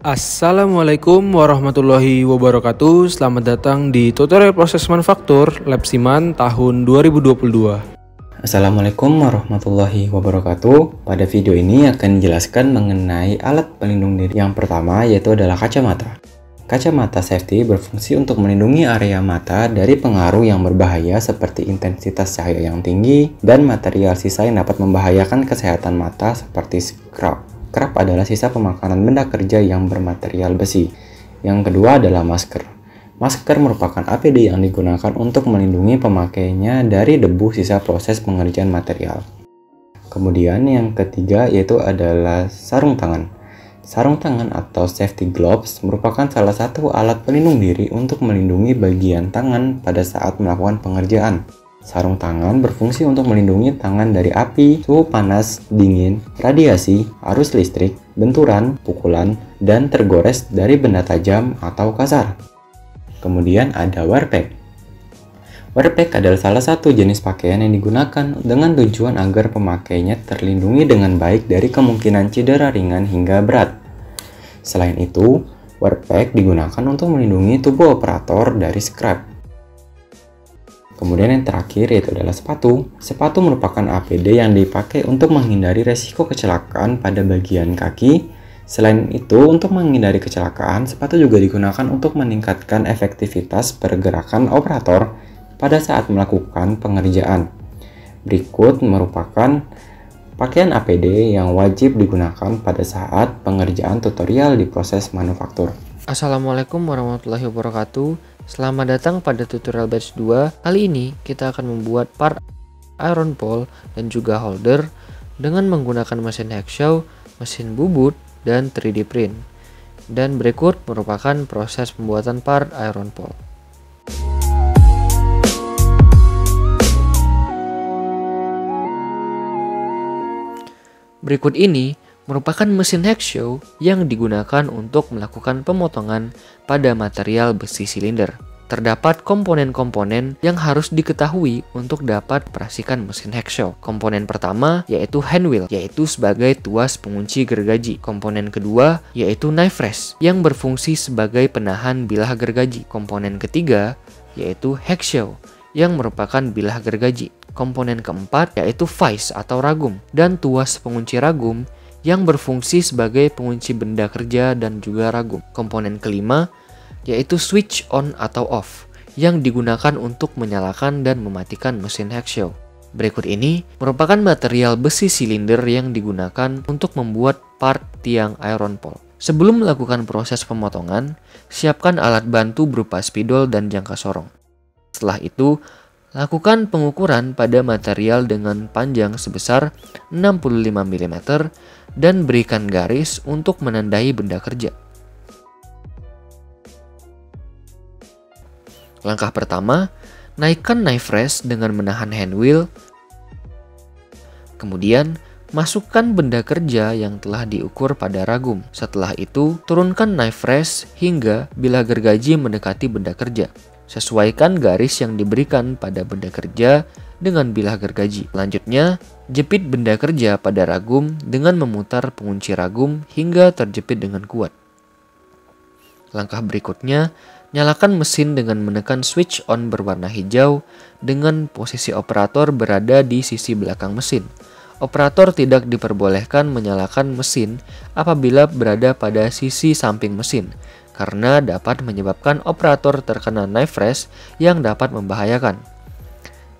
Assalamualaikum warahmatullahi wabarakatuh. Selamat datang di tutorial proses manufaktur Lab Siman tahun 2022. Assalamualaikum warahmatullahi wabarakatuh. Pada video ini akan dijelaskan mengenai alat pelindung diri. Yang pertama yaitu adalah kacamata. Kacamata safety berfungsi untuk melindungi area mata dari pengaruh yang berbahaya seperti intensitas cahaya yang tinggi dan material sisa yang dapat membahayakan kesehatan mata seperti scrap. Scrap adalah sisa pemakanan benda kerja yang bermaterial besi. Yang kedua adalah masker. Masker merupakan APD yang digunakan untuk melindungi pemakainya dari debu sisa proses pengerjaan material. Kemudian yang ketiga yaitu adalah sarung tangan. Sarung tangan atau safety gloves merupakan salah satu alat pelindung diri untuk melindungi bagian tangan pada saat melakukan pengerjaan. Sarung tangan berfungsi untuk melindungi tangan dari api, suhu panas, dingin, radiasi, arus listrik, benturan, pukulan, dan tergores dari benda tajam atau kasar. Kemudian ada wear pack. Wear pack adalah salah satu jenis pakaian yang digunakan dengan tujuan agar pemakainya terlindungi dengan baik dari kemungkinan cedera ringan hingga berat. Selain itu, wear pack digunakan untuk melindungi tubuh operator dari scrap. Kemudian yang terakhir yaitu adalah sepatu. Sepatu merupakan APD yang dipakai untuk menghindari resiko kecelakaan pada bagian kaki. Selain itu, untuk menghindari kecelakaan, sepatu juga digunakan untuk meningkatkan efektivitas pergerakan operator pada saat melakukan pengerjaan. Berikut merupakan pakaian APD yang wajib digunakan pada saat pengerjaan tutorial di proses manufaktur. Assalamualaikum warahmatullahi wabarakatuh. Selamat datang pada tutorial batch 2. Kali ini kita akan membuat part iron pole dan juga holder dengan menggunakan mesin hacksaw, mesin bubut, dan 3D print. Dan berikut merupakan proses pembuatan part iron pole. Berikut ini merupakan mesin hacksaw yang digunakan untuk melakukan pemotongan pada material besi silinder. Terdapat komponen-komponen yang harus diketahui untuk dapat operasikan mesin hacksaw. Komponen pertama yaitu handwheel, yaitu sebagai tuas pengunci gergaji. Komponen kedua yaitu knife rest, yang berfungsi sebagai penahan bilah gergaji. Komponen ketiga yaitu hacksaw, yang merupakan bilah gergaji. Komponen keempat yaitu vise atau ragum, dan tuas pengunci ragum yang berfungsi sebagai pengunci benda kerja dan juga ragum. Komponen kelima yaitu switch on atau off, yang digunakan untuk menyalakan dan mematikan mesin hacksaw. Berikut ini merupakan material besi silinder yang digunakan untuk membuat part tiang iron pole. Sebelum melakukan proses pemotongan, siapkan alat bantu berupa spidol dan jangka sorong. Setelah itu, lakukan pengukuran pada material dengan panjang sebesar 65 mm dan berikan garis untuk menandai benda kerja. Langkah pertama, naikkan knife rest dengan menahan handwheel. Kemudian, masukkan benda kerja yang telah diukur pada ragum. Setelah itu, turunkan knife rest hingga bilah gergaji mendekati benda kerja. Sesuaikan garis yang diberikan pada benda kerja dengan bilah gergaji. Selanjutnya, jepit benda kerja pada ragum dengan memutar pengunci ragum hingga terjepit dengan kuat. Langkah berikutnya, nyalakan mesin dengan menekan switch on berwarna hijau dengan posisi operator berada di sisi belakang mesin. Operator tidak diperbolehkan menyalakan mesin apabila berada pada sisi samping mesin, karena dapat menyebabkan operator terkena knife rest yang dapat membahayakan.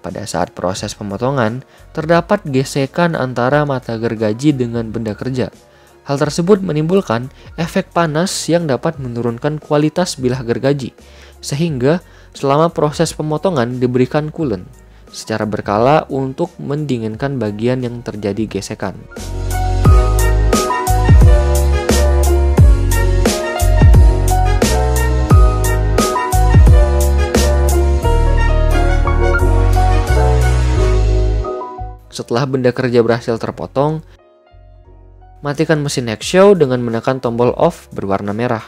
Pada saat proses pemotongan, terdapat gesekan antara mata gergaji dengan benda kerja. Hal tersebut menimbulkan efek panas yang dapat menurunkan kualitas bilah gergaji, sehingga selama proses pemotongan diberikan coolant secara berkala untuk mendinginkan bagian yang terjadi gesekan. Setelah benda kerja berhasil terpotong, matikan mesin hacksaw dengan menekan tombol off berwarna merah.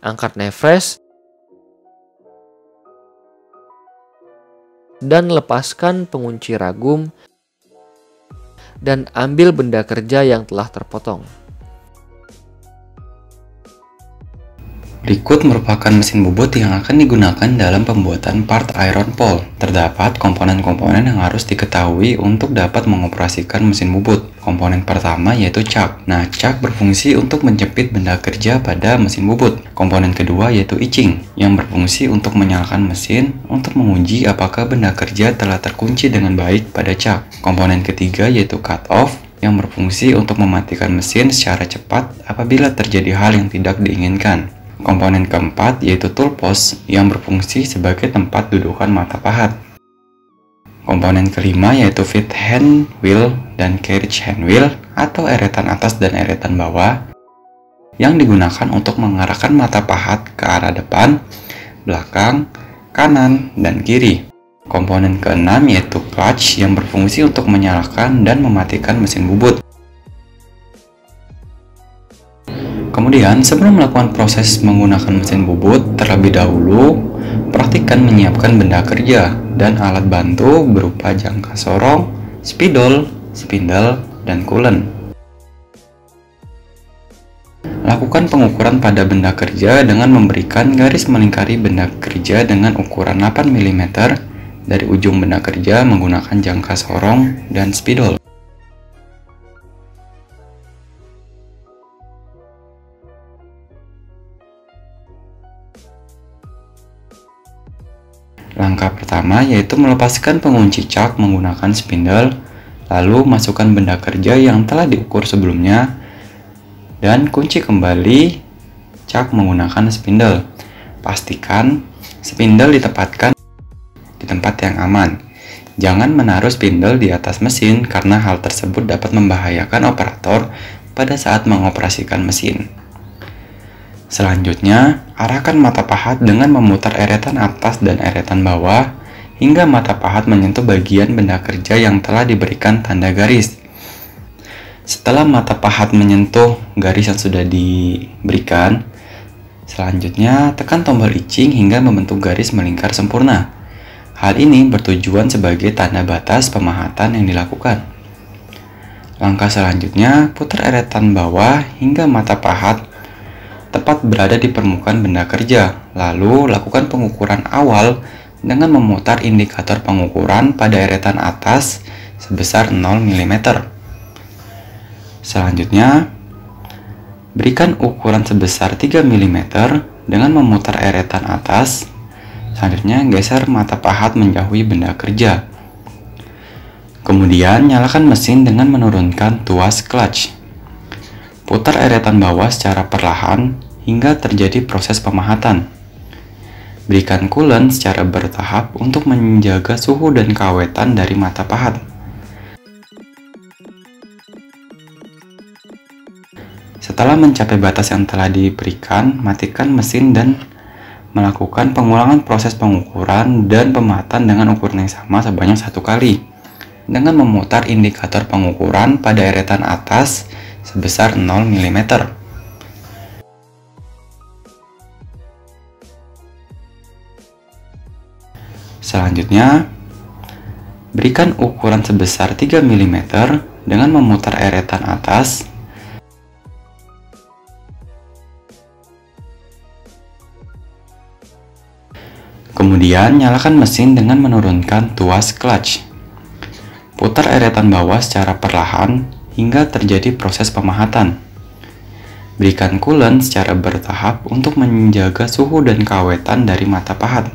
Angkat knife rest dan lepaskan pengunci ragum dan ambil benda kerja yang telah terpotong. Berikut merupakan mesin bubut yang akan digunakan dalam pembuatan part iron pole. Terdapat komponen-komponen yang harus diketahui untuk dapat mengoperasikan mesin bubut. Komponen pertama yaitu chuck. Nah, chuck berfungsi untuk menjepit benda kerja pada mesin bubut. Komponen kedua yaitu icing, yang berfungsi untuk menyalakan mesin untuk menguji apakah benda kerja telah terkunci dengan baik pada chuck. Komponen ketiga yaitu cut off, yang berfungsi untuk mematikan mesin secara cepat apabila terjadi hal yang tidak diinginkan. Komponen keempat yaitu tool post, yang berfungsi sebagai tempat dudukan mata pahat. Komponen kelima yaitu feed hand wheel dan carriage hand wheel atau eretan atas dan eretan bawah, yang digunakan untuk mengarahkan mata pahat ke arah depan, belakang, kanan, dan kiri. Komponen keenam yaitu clutch, yang berfungsi untuk menyalakan dan mematikan mesin bubut. Kemudian, sebelum melakukan proses menggunakan mesin bubut, terlebih dahulu praktikkan menyiapkan benda kerja dan alat bantu berupa jangka sorong, spidol, spindle, dan coolant. Lakukan pengukuran pada benda kerja dengan memberikan garis melingkari benda kerja dengan ukuran 8 mm dari ujung benda kerja menggunakan jangka sorong dan spidol. Langkah pertama yaitu melepaskan pengunci chuck menggunakan spindle, lalu masukkan benda kerja yang telah diukur sebelumnya, dan kunci kembali chuck menggunakan spindle. Pastikan spindle ditempatkan di tempat yang aman. Jangan menaruh spindle di atas mesin karena hal tersebut dapat membahayakan operator pada saat mengoperasikan mesin. Selanjutnya, arahkan mata pahat dengan memutar eretan atas dan eretan bawah hingga mata pahat menyentuh bagian benda kerja yang telah diberikan tanda garis. Setelah mata pahat menyentuh garis yang sudah diberikan, selanjutnya tekan tombol icing hingga membentuk garis melingkar sempurna. Hal ini bertujuan sebagai tanda batas pemahatan yang dilakukan. Langkah selanjutnya, putar eretan bawah hingga mata pahat tepat berada di permukaan benda kerja, lalu lakukan pengukuran awal dengan memutar indikator pengukuran pada eretan atas sebesar 0 mm. Selanjutnya, berikan ukuran sebesar 3 mm dengan memutar eretan atas. Selanjutnya, geser mata pahat menjauhi benda kerja. Kemudian, nyalakan mesin dengan menurunkan tuas clutch. Putar eretan bawah secara perlahan hingga terjadi proses pemahatan. Berikan coolant secara bertahap untuk menjaga suhu dan keawetan dari mata pahat. Setelah mencapai batas yang telah diberikan, matikan mesin dan melakukan pengulangan proses pengukuran dan pemahatan dengan ukuran yang sama sebanyak 1 kali dengan memutar indikator pengukuran pada eretan atas sebesar 0 mm. Selanjutnya, berikan ukuran sebesar 3 mm dengan memutar eretan atas. Kemudian, nyalakan mesin dengan menurunkan tuas clutch. Putar eretan bawah secara perlahan hingga terjadi proses pemahatan. Berikan coolant secara bertahap untuk menjaga suhu dan keawetan dari mata pahat.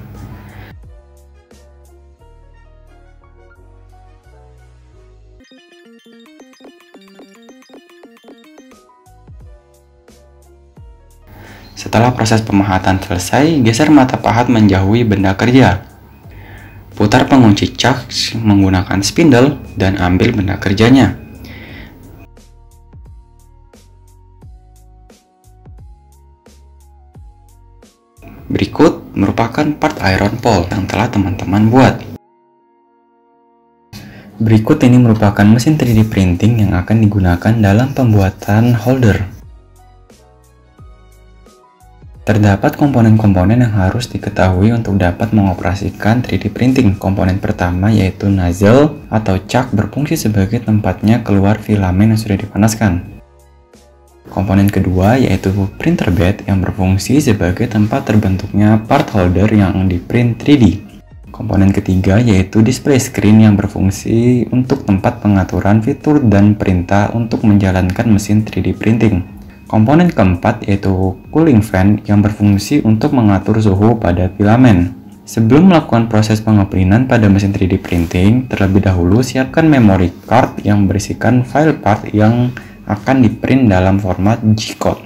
Setelah proses pemahatan selesai, geser mata pahat menjauhi benda kerja. Putar pengunci chuck menggunakan spindle dan ambil benda kerjanya. Berikut merupakan part iron pole yang telah teman-teman buat. Berikut ini merupakan mesin 3D printing yang akan digunakan dalam pembuatan holder. Terdapat komponen-komponen yang harus diketahui untuk dapat mengoperasikan 3D printing. Komponen pertama yaitu nozzle atau cak berfungsi sebagai tempatnya keluar filamen yang sudah dipanaskan. Komponen kedua yaitu printer bed yang berfungsi sebagai tempat terbentuknya part holder yang di-print 3D. Komponen ketiga yaitu display screen yang berfungsi untuk tempat pengaturan fitur dan perintah untuk menjalankan mesin 3D printing. Komponen keempat yaitu cooling fan yang berfungsi untuk mengatur suhu pada filamen. Sebelum melakukan proses pengeprinan pada mesin 3D printing, terlebih dahulu siapkan memory card yang berisikan file part yang akan di-print dalam format G-code.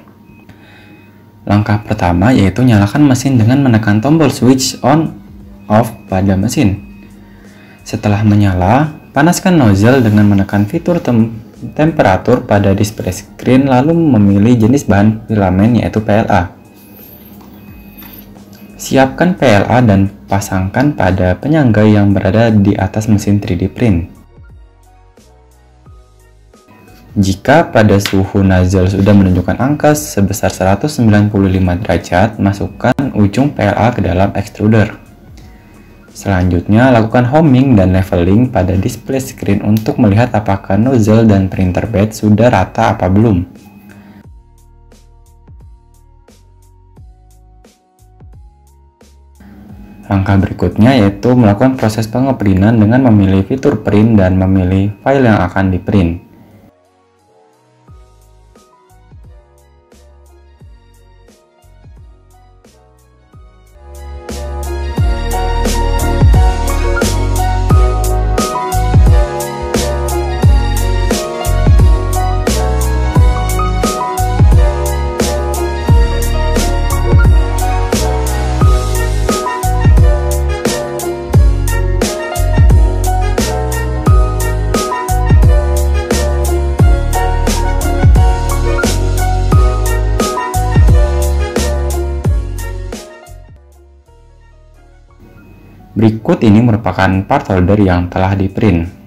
Langkah pertama yaitu nyalakan mesin dengan menekan tombol switch on off pada mesin. Setelah menyala, panaskan nozzle dengan menekan fitur temperatur pada display screen lalu memilih jenis bahan filamen yaitu PLA. Siapkan PLA dan pasangkan pada penyangga yang berada di atas mesin 3D print. Jika pada suhu nozzle sudah menunjukkan angka sebesar 195 derajat, masukkan ujung PLA ke dalam extruder. Selanjutnya, lakukan homing dan leveling pada display screen untuk melihat apakah nozzle dan printer bed sudah rata apa belum. Langkah berikutnya yaitu melakukan proses pengeprinan dengan memilih fitur print dan memilih file yang akan di-print. Berikut ini merupakan part holder yang telah di-print.